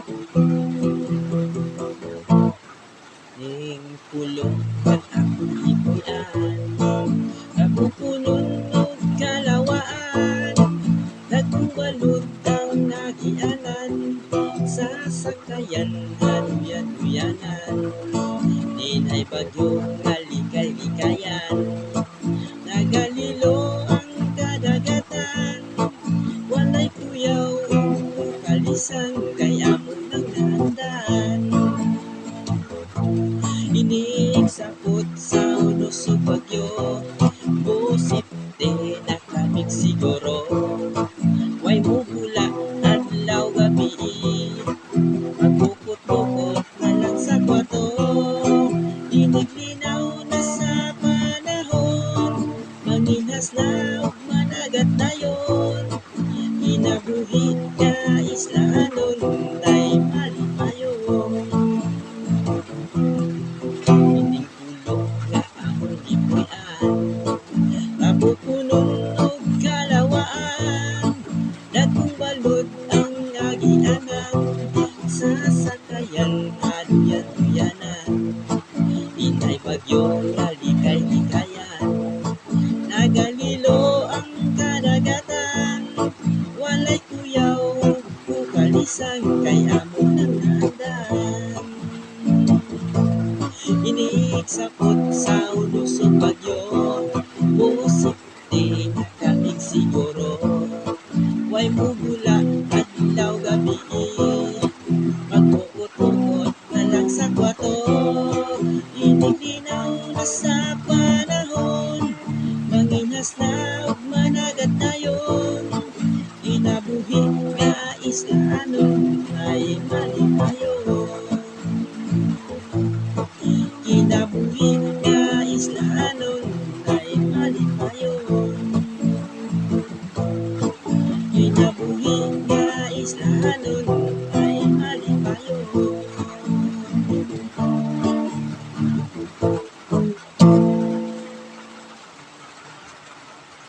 Ning pulong kan akong ipuy-an, napupunon og kalawaan, dagkong balod ang nagianan, sa sakayan haluyan-luyanan, ninay bagyong halikay-likayan, nagalilo ang kadagatan, walay kuyaw o kalisang kay amo nang naandan. Inig sapot sa unos ug bagyo, bosipte nakamig siguro, way mubula adlaw gabi, magbukot-bukot na lang sa kwarto, inig linaw na sa panahon, manginhas na ug managat dayon, kinabuhi ka islaanon tay malipayon. Ining pulong nga among gipuy-an, mapupunon og kalawaan, dagkong balod ang agianan, sa sakayan haluyan-luyanan, inay bagyong halikay-likayan, nagalilo ang kadagatan, walay kuyaw o kalisang kay amo nang naandan. Inig sapot sa unos ug bagyo, bosipte nakamig siguro, way mubula adlaw gabi, magbukot-bukot na lang sa kwarto, inig linaw na sa panahon, manginhas na ug managat dayon, kinabuhi nga islaanon ay malipayon. Kinabuhi nga islaanon ay malipayon. Kinabuhi nga islaanon